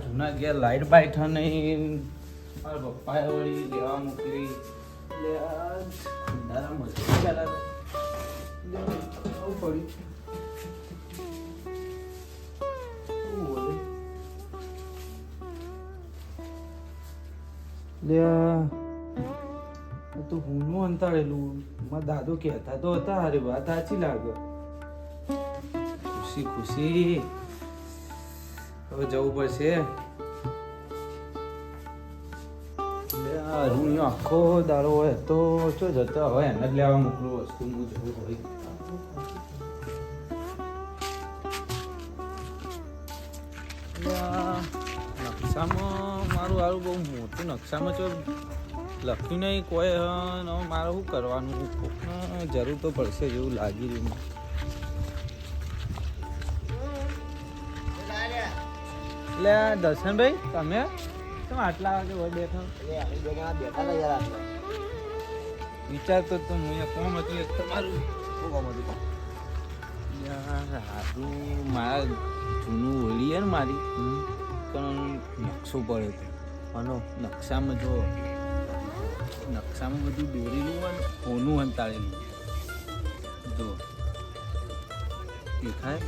જૂના ગયા light byte નહીં મારા પપ્પાએ વળી લેવા મોકલી એટલે આ ખુંડારા મજૂરી ચાલે આવું પડ્યું શું બોલે લે તો હુંનું અંતાડેલું મારા દાદો કહેતા તો હતા અરે વાત સાચી લાગે ખુશી ખુશી હવે જવું પડશે હું આખો દાડો હોય તો શું જતો હવે એને જ લેવા મોકલું વસ્તુ હું જવું હોય નકશામાં મારું હારું બહુ મોટું નકશામાં જો લખ્યું નહીં કોઈ મારે શું કરવાનું જરૂર તો પડશે જેવું લાગી રહ્યું એટલે દર્શનભાઈ તમે કેમ આટલા વાગે હોય બેઠા વિચારતો તો હું કોમ હતું એક તમારું શું કોમ હતું સારું મારા જૂનું હોળી ને મારી પણ નકશો પડ્યો હતો અને નકશામાં જો નકશામાં બધું દોરેલું હોય ને હોનું અંતાળેલું જો દેખાય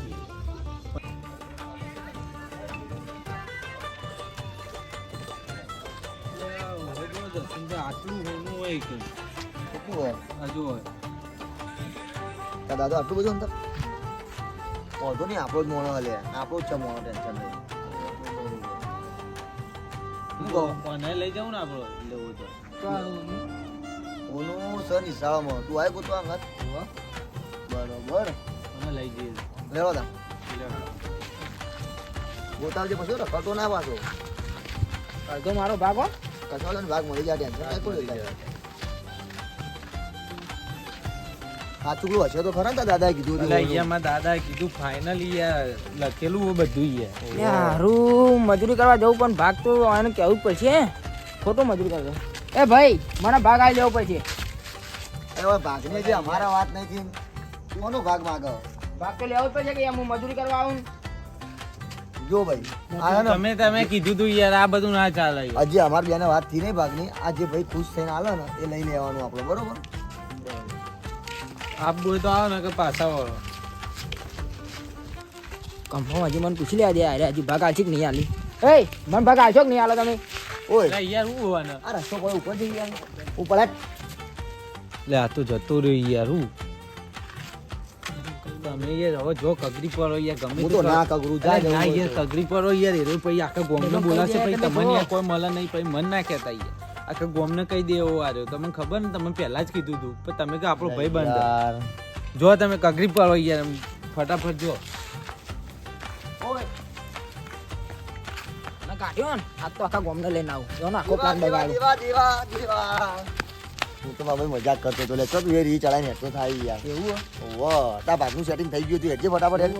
આટલું હોનું હોય કે કેટલું હોય હજુ હોય દાદા આટલું બધું અંદર વાંધો નહીં આપણો જ મોણો લે આપણો જ છે મોણો ટેન્શન નહીં લઈ જાઉં ને આપણો લેવું તો ઓનું સર નિશાળામાં તું આય ગોતવા અંગત બરોબર મને લઈ જઈએ લેવો તા ગોતાવજે પછી રખડતો ના પાછો અડધો મારો ભાગ હો કસાલો ભાગ મળી જાય ટેન્શન કોઈ સાચું હશે તો ખરા ને દાદાએ કીધું અહીંયા દાદાએ કીધું ફાઇનલી લખેલું બધું હારું મજૂરી કરવા જવું પણ ભાગ તો એને કહેવું જ પડશે ખોટો મજૂરી કરજો એ ભાઈ મને ભાગ આવી લેવો પડશે હવે ભાગને જે અમારા વાત નથી કોનો ભાગ માગે ભાગ તો લેવો જ પડશે કે હું મજૂરી કરવા આવું જો ભાઈ તમે કીધું તું યાર આ બધું ના ચાલે હજી અમારી બેને વાત થી નહીં ભાગની આ જે ભાઈ ખુશ થઈને આલે ને એ લઈ લેવાનું આપણે બરોબર આપ બોલ તો આવો ને કે પાછા વાળો કન્ફર્મ હજી મને પૂછી લે અરે હજી ભાગ આલશે કે નહીં આલી એ મને ભાગ આલશો કે નહીં આલો તમે ઓય યાર હું હોવાના આ રસ્તો કોઈ ઉપર જઈ ગયા ઉપર લે આ તો જતો રહ્યો યાર હું તમે યાર હવે જો કગરી પડો યાર ગમે તો ના કગરું જા ના યાર કગરી પડો યાર એરો પછી આખા ગોમને બોલાશે પછી તમને યાર કોઈ મળે નહીં પછી મન ના કહેતા યાર આખા ગોમને કહી દે એવો આવ્યો તમને ખબર ને તમે પહેલા જ કીધું તું પણ તમે કે આપણો ભાઈ બંધ જો તમે કગરી પડો યાર ફટાફટ જો ના કાઢ્યો ને આ તો આખા ગોમને લઈને આવું જો ને આખો પ્લાન બગાડ્યો હું તો ભાઈ મજાક કરતો તો લે તો તું એ રી ચડાઈને હેઠો થાય યાર એવું ઓહો તા ભાગનું સેટિંગ થઈ ગયું હતું હેજે ફટાફટ હેડ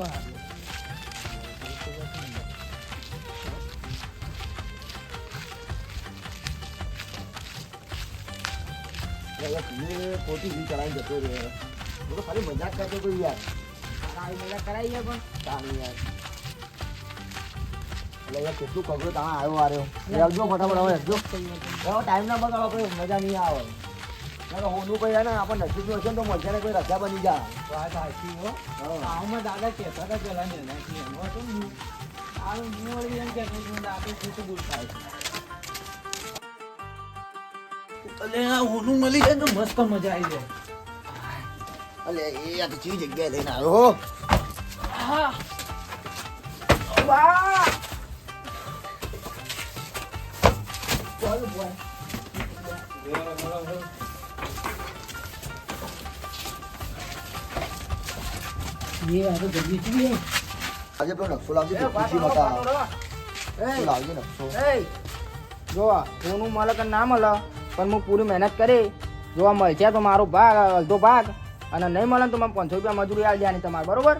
ખોટી રી ચડાઈને જતો રહ્યો હું તો ખાલી મજાક કરતો તો યાર મજા કરાવી છે પણ તાણી યાર એટલે યાર કેટલું કગરો ત્યાં આવ્યો રહેજો ફટાફટ હવે રહેજો ટાઈમ ના બગાડો કોઈ મજા નહીં આવે હોનું કઈ ને આપણને નસીબનું હશે ને તો મજા ને કોઈ રજા બની જા વાત સાચી હો આમાં દાદા કહેતા હતા પેલા ને એમાં તો આ વળી એમ કહેતો દાદા ખોટું બોલ થાય એટલે આ હોનું મળી જાય તો મસ્ત મજા આવી જાય અલે એ આ તો ચી જગ્યાએ લઈને આવ્યો હા વાહ બોલ બોલ ये आ तो जल्दी से है આજે પેલો નકશો લાવજે ખુશી મતા લાવજે નકશો એ જો કોનું મળે કે ના મળે પણ હું પૂરી મહેનત કરી જો આ મળશે તો મારો ભાગ અડધો ભાગ અને નહીં મળે તો મને 500 રૂપિયા મજૂરી આવી જાય તમારે બરોબર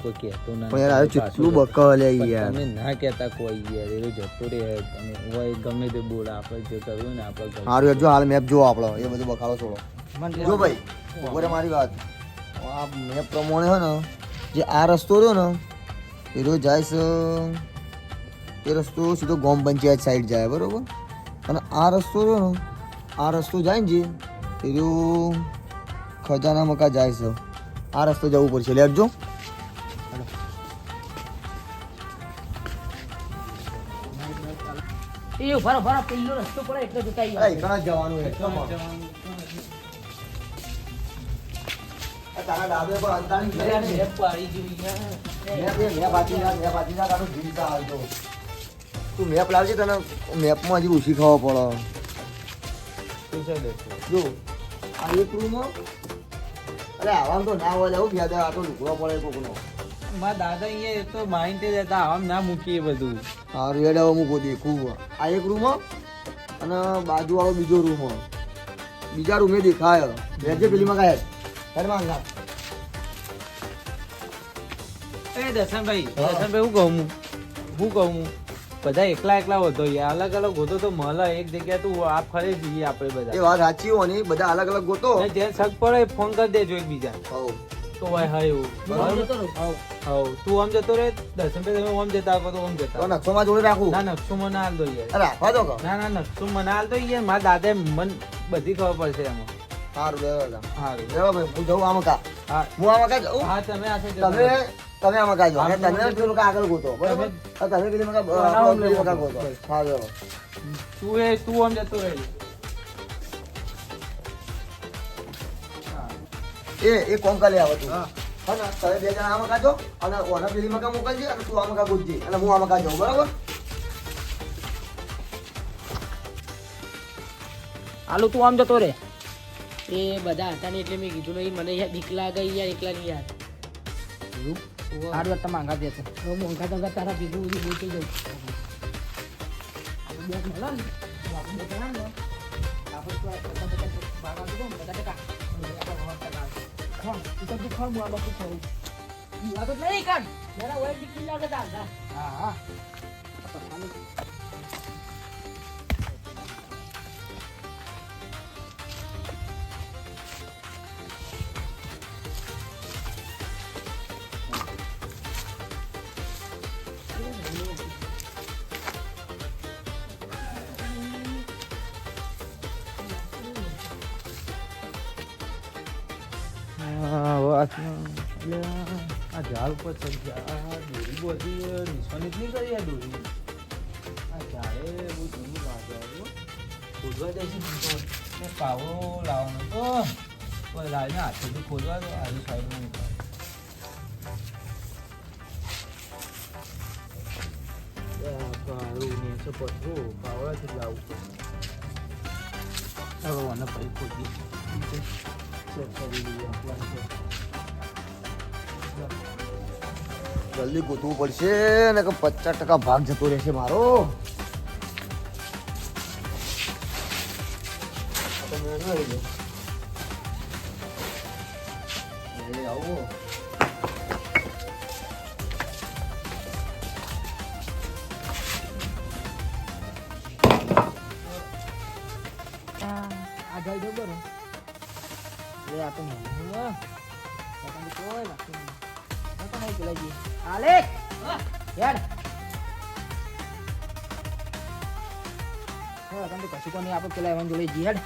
કોઈ કહેતો ના પણ યાર કેટલું બકલ યાર તમે ના કહેતા કોઈ યાર એ જતો રહે તમે હોય ગમે તે બોલ આપણે જે કરવું ને આપણે સારું જો હાલ મેપ જો આપણો એ બધું બખાડો છોડો જો ભાઈ ઉપર મારી વાત આ મેપ પ્રમાણે હે ને જે આ રસ્તો રહ્યો ને પેલો જાય છે એ રસ્તો સીધો ગામ પંચાયત સાઈડ જાય બરોબર અને આ રસ્તો રહ્યો ને આ રસ્તો જાય ને જે પેલું ખજાના મકા જાય છે આ રસ્તો જવું પડશે લેજો એ ભરો ભરો પેલો રસ્તો પડે એટલે જતા આવીએ. ઘણા જવાનું તારા ડાબે પર અંતાની ઘરે ને મેપ પાડી જેવી યાર. તું મેપ લાવજે તને મેપમાં હજી ઓછી ખાવા શું છે દેખો? પડે જો આ એક રૂમ અરે આવામ તો ના હોય લેવું યાદ આ તો લુકડો પડે કોકનો મારા દાદા અહીંયા એ તો માઇન્ડ જ હતા આમ ના મૂકીએ બધું. હા રેડ હવે મૂકો દેખું આ એક રૂમ અને બાજુ વાળો બીજો રૂમ બીજા રૂમે દેખાય રેજે પેલીમાં કાંઈ ઘરમાં ના એ દર્શનભાઈ દર્શનભાઈ હું કહું બધા એકલા હોતો યાર અલગ અલગ હોતો તો મળે એક જગ્યાએ તું આ ફરે જઈએ આપણે એ બધા વાત સાચી હોય ને બધા અલગ અલગ ગોતો ને જેને શક પડે ફોન કરી દેજો એકબીજા હઉ. તો ભાઈ હા એવું બરાબર તો રહું. હા તું આમ જતો રે દર્શનભાઈ તમે આમ જતા આપો તો આમ તો જતા નકશોમાં જોડે રાખું ના નકશો મને હાલ દો યાર. અરે રાખવા દો કહો ના નકશો મને હાલ દો યાર મારા દાદાએ મન બધી ખબર પડશે એમાં. સારું લેવા સારું ભાઈ હું જઉં આમાં કા હા હું આમાં કા જાઉં હા તમે આ સાઈડ તમે તમે આમાં કા જાઓ અને આમ તમે પેલું કા આગળ ગોતો બરાબર અને તમે પેલી મકા પેલી મકા ગોતો હા જો તું આમ જતો રહે. એ કોમ કા લે આવો તું હા. હા ને તમે બે જણા આમાં કા જો અને ઓના પેલી મકા મોકલજે અને તું આમાં કા ગોતજે અને હું આમાં કા જાઉં બરાબર આલુ તું આમ જતો રે એ બધા હતા ને એટલે મેં કીધું નહીં મને યાર બીક લાગે યાર એકલા નહીં યાર સારું તમે માંગા દેતો મોંઘા તો તારા ભેગું બધી બોલતી જવું હા હા આ ઝાડ ઉપર ચડી ગયા આ દોરી બધી નિશાની જ નહીં કરી આ દોરી આ ઝાડે બહુ જૂનું લાગે ખોદવા જાય છે પાવડો લાવવાનો તો કોઈ લાવીને હાથેથી ખોદવા દો આજુ સાઈડમાં નીકળે કાળું ને છે પથરું પાવડાથી જ લાવવું હવે મને પછી ખોદી ચેક કરી લઈએ જલ્દી ગોતવું પડશે ને કે 50% ભાગ જતો રહેશે મારો તમે ન લઈ લો. એ આવો આ જઈ દો બરો લે આ તો નહીં કોઈ લાગતું નહીં તો નહીં પેલા જી આલેખ યાર હા તમે કશું કોની આપણે પેલા એવન જોડે જી હેડ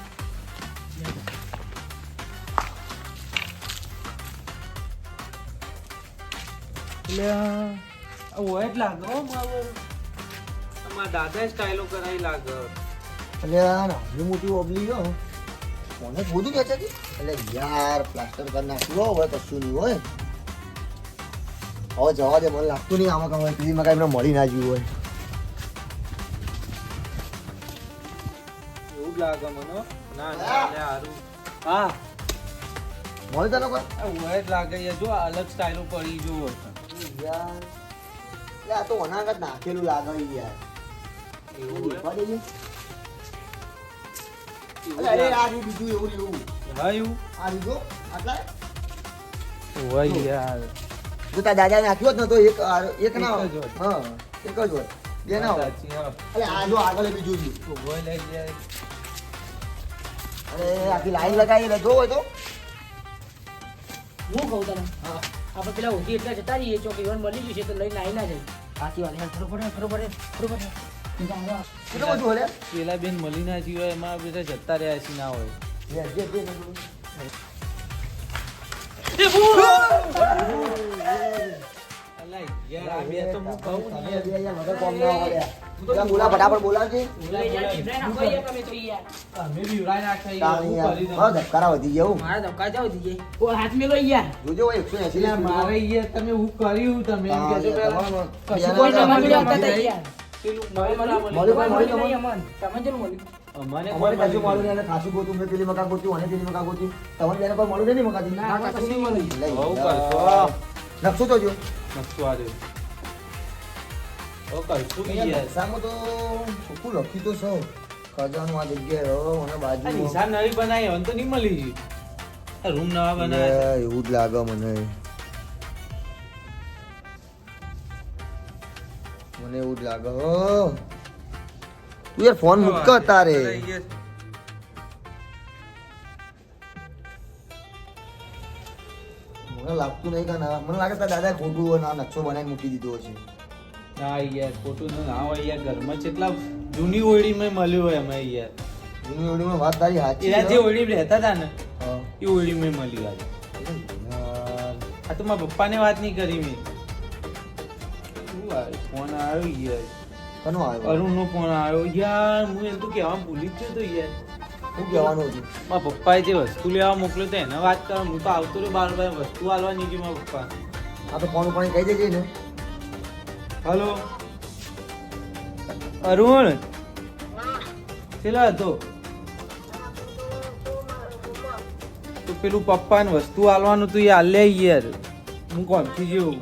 એટલે હોય જ લાગે હો મારા દાદાએ સ્ટાઈલો કરાવી લાગે એટલે આ નાની મોટી ઓબલી હો કોને બધું વેચે છે એટલે યાર પ્લાસ્ટર કરી નાખ્યું હોય કશું નહીં હોય હવે જવા દે મને લાગતું નહીં આમાં કમાય પેલી મકા એમને મળી ના જ્યું હોય એવું જ લાગે મને ના ના લે હારું હા મળી તને કોઈ હોય જ લાગે યાર જો આ અલગ સ્ટાઈલો પડી જો યાર એટલે આ તો અનાગત નાખેલું લાગે યાર એવું દેખવા દેજે. અરે આ રહ્યું બીજું એવું ને એવું હા એવું આ રીજો આટલા હોય યાર જો તારા દાદા નાખ્યો જ નતો એક એક ના એક જ હોય. હા એક જ હોય બે ના હોય સાચી હા અરે આ જો આગળ બીજું છે હોય લઈ જાય અરે આખી લાઈન લગાવી જો હોય તો હું કહું તને હા આપણે પેલા ઊંધી એટલે જતા રહીએ ચોક ઈવન મળી ગયું છે તો લઈને આવી ના જાય સાચી વાત ખબર પડે કેટલું બધું હલે પેલા બેન મળી ના જીવે એમાં બધા જતા રહ્યા છે ના હોય અલા યાર આ બે તો હું કહું ને યાર. બોલા ફટાફટ બોલાવજે અમે બી ઉડાઈ નાખ્યા યાર. હું કરી દઉં. ધબકારા વધી ગયા હું મારા ધક્કા જાવ દીજે ઓ હાથ મેલો યાર જોજો 180 એટલે મારે યાર તમે હું કર્યું તમે એમ કહેજો પહેલા. કશું કોઈ યાર, તમારે આવતા હતા યાર પેલું મળે ના મળે. મળ્યું કોઈ મળ્યું નહીં અમન તમને જરૂર મળ્યું અમારે અમારે કોઈ કશું મળ્યું મળ્યું નહીં અને ખાસું ગોતું મેં પેલી મકા ગોતી અને પેલી મકા ગોતી તમને બેને કોઈ મળ્યું નહીં મકાથી ના કશું નહીં મળ્યું લઈ બહુ યાર. કરશો. નકશો જોજો નકશો આ રહ્યો. બહુ કરશું યાર. નકશામાં તો ચોખ્ખું લખ્યું તો સૌ ખજાનું આ જગ્યાએ રહો અને આ બાજુ નિશાન નવી બનાવી હવે તો નહીં મળી ગઈ. આ રૂમ નવા બનાવ્યા છે. એવું જ લાગે મને એવું જ લાગે હો તું યાર ફોન મૂક તારે મને લાગતું નહીં કે ના મને લાગે તારા દાદાએ ખોટું ના નકશો બનાવી મૂકી દીધો હશે ના યાર ખોટું ના હોય યાર ઘરમાં કેટલા જૂની ઓળીમાં મળ્યું હોય અમે યાર. જૂની ઓળીમાં વાત તારી સાચી એના જે છે. ઓળી રહેતા હતા ને હા. એ ઓળીમાં મળ્યું આજે. યાર, આ તો મારા પપ્પાને વાત નહીં કરી મેં. શું આ ફોન આવ્યો યાર. કોનો આવ્યો અરુણનો ફોન આવ્યો યાર. હું એમ તો કહેવા ભૂલી જ ગયો તો યાર. શું કહેવાનું હતું મારા પપ્પાએ જે વસ્તુ લેવા મોકલ્યો તો એને વાત કરો. હું તો આવતો રહ્યો બાર વસ્તુ આલવા નહીં ગયો મારા પપ્પા. આ તો ફોન ઉપર કહી દેજે ને હલો અરુણ ચેલા હતો તો પેલું પપ્પાને વસ્તુ આલવાનું તું એ આલે યાર. હું કોમથી જેવું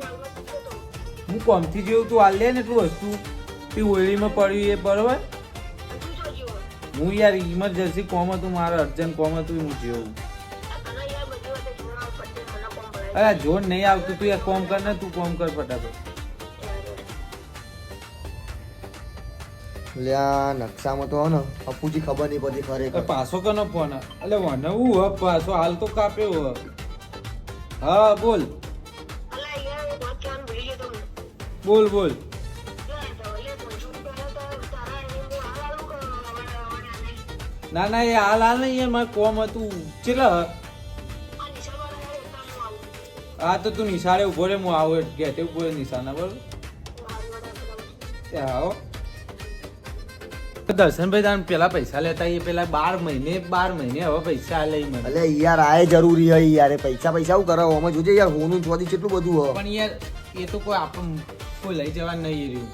તું આલે ને એટલું વસ્તુ તે ઓળીમાં પડ્યું એ બરોબર. હું યાર ઇમરજન્સી કોમ હતું મારે અર્જન્ટ કોમ હતું હું જેવું. અરે જોડ નહીં આવતું તું યાર કોમ કર ને તું કોમ કર ફટાફટ. લ્યા નકશામાં તો હો ને અપુજી ખબર નહીં પડતી ખરેખર પાછો કનો ફોન એટલે વનવું હ પાછો હાલ તો કાપ્યો હ. હા બોલ બોલ ના ના એ હાલ નહીં યાર મારે કોમ હતું ચેલા હા તો તું નિશાળે ઉભો રે હું આવું ગેટે ઉભો રે નિશાના બરોબર ત્યાં આવો દર્શનભાઈ તાન પેલા પૈસા લેતા એ પેલા 12 મહિને હવે પૈસા લઈ મને. અલે યાર આય જરૂરી હે યાર એ પૈસા શું કરો આમાં જોજે યાર હોનું ચોદી કેટલું બધું હો પણ યાર એ તો કોઈ કોઈ લઈ જવા નહીં રહ્યું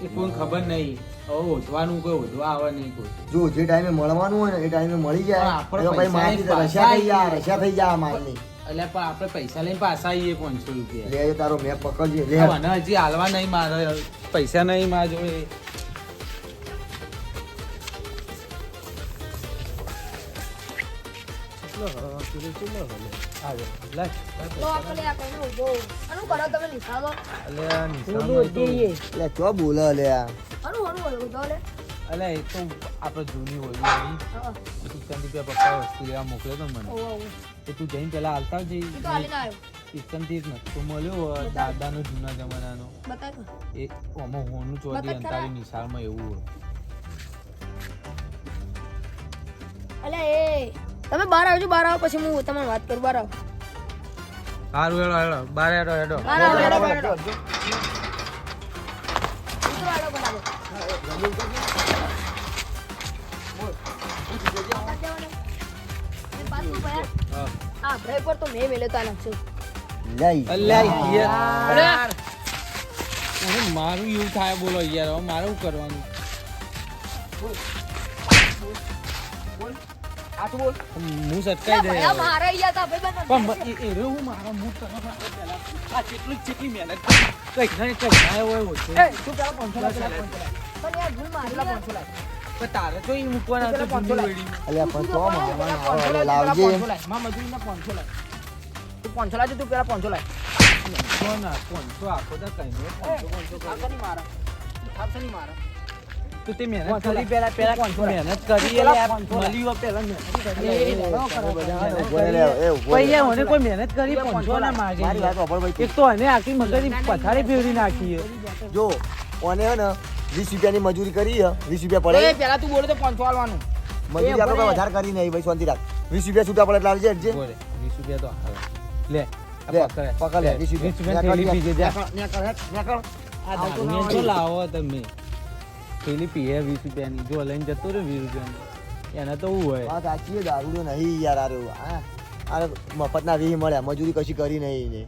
એ કોઈ ખબર નહીં. હવે ઓઢવાનું કોઈ ઓઢવા આવે નહીં કોઈ. જો જે ટાઈમે મળવાનું હોય ને એ ટાઈમે મળી જાય પણ આપણે હવે ભાઈ પૈસા મારી લઈને રશિયા થઈ જાય મારની એટલે પણ આપણે પૈસા લઈને પાછા આવીએ 500 રૂપિયા. લે તારો મેપ પકડજે લે મને હજી હાલવા નહીં મારે પૈસા નહીં મારા જોડે. લે ચો બોલે લે આ અલે એ તો આપણે જૂની હોય કિચનથી પપ્પા વસ્તુ લેવા મોકલ્યો તો મને તો તું જઈને પેલા હાલતા જઈ કિચનથી એક નકશો મળ્યો દાદાનો જૂના જમાનાનો એ આમાં હોનું ચોથી અંતારી નિશાળમાં એવું હોય. અલે એ તમે બહાર આવજો બહાર આવો પછી હું તમને વાત કરું બહાર આવો સારું હેડો હેડો બાર હેડો હેડો બહાર આવો હેડો, બહાર આવો. ઉતરો હેડો ફટાફટ. એ પાછું ભયા. હા બ્રેક પર તો મેં મેલ્યો તો આ નકશો. લઈ અલ્યા યાર અરે મારું એવું થાય બોલો યાર હવે મારે શું કરવાનું. હાથ બોલ હું સટકાઈ દે ભયા મારા યાર તા ભાઈ પણ એ રે હું મારા મૂડ કરવા પહેલા આ કેટલી મહેનત કરી કઈ ના હોય ઓછો એ તું પેલા 500 લાખ પણ યાર ભૂલ મારી પેલા યાર. 500 લાખ પણ તારે તો ઈ મૂકવાના પેલા હતા 500 જૂની લાખ. વેડી. અલ્યા પણ તો મારવાના આવે પેલા એટલે લાવજે 500 લાખ માં મજૂરીના 500 લાખ તું 500 લાખ તું પેલા 500 લાખ જો ના 500 આખો દા કઈ નો 500 થાપસા નહીં મારા થાપસા નહીં મારા તું તે મહેનત પાંચસો કરી લાખ. પેલા પેલા પાંચસો લાખ. મહેનત કરી પેલા એટલે પાંચસો લાખ. મળી હોય પેલા મહેનત કરી. ઉભો રહે, ઉભો રહે. પછી યાર મને કોઈ મહેનત કરી 500 ના માગે મારી વાત સાંભળ ભાઈ એક તો એને આખી મગજની પથારી ફેરવી નાખી છે. જો ઓને હે ને 20 રૂપિયાની મજૂરી કરી હે 20 રૂપિયા એ પડે પેલા તું બોલે તો 500 આલવાનું મજૂરી આપણે કોઈ વધારે કરી નહીં ભાઈ શાંતિ રાખ 20 રૂપિયા છૂટા પડે એટલે આવી જાય બોલે 20 રૂપિયા તો હાલે. લે આ લે, પકડ. પકડ લે 20 20 રૂપિયા રૂપિયા થેલી પીજે જા. આ તો મેં તો લાવો તમે થેલી પીએ 20 રૂપિયાની જો લઈને જતો રહ્યો 20 રૂપિયાની એને તો હું હોય વાત સાચી છે દારૂ નહીં યાર આ મફતના 20 મળ્યા મજૂરી કશી કરી નહીં ને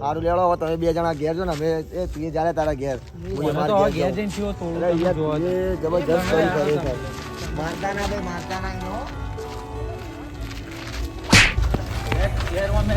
સારું લેવડો હવે તમે બે જણા ઘેર જો ને અમે એ તું એ જાણે તારા ઘેર હું મને મારા તો હવે ઘેર ઘેર જાઉં. જઈને થયો થોડું અરે તમે યાર, જોવો તો. એ જબરજસ્ત કરી કરે છે. મારતા ના ભાઈ મારતા ના ઘેર અમે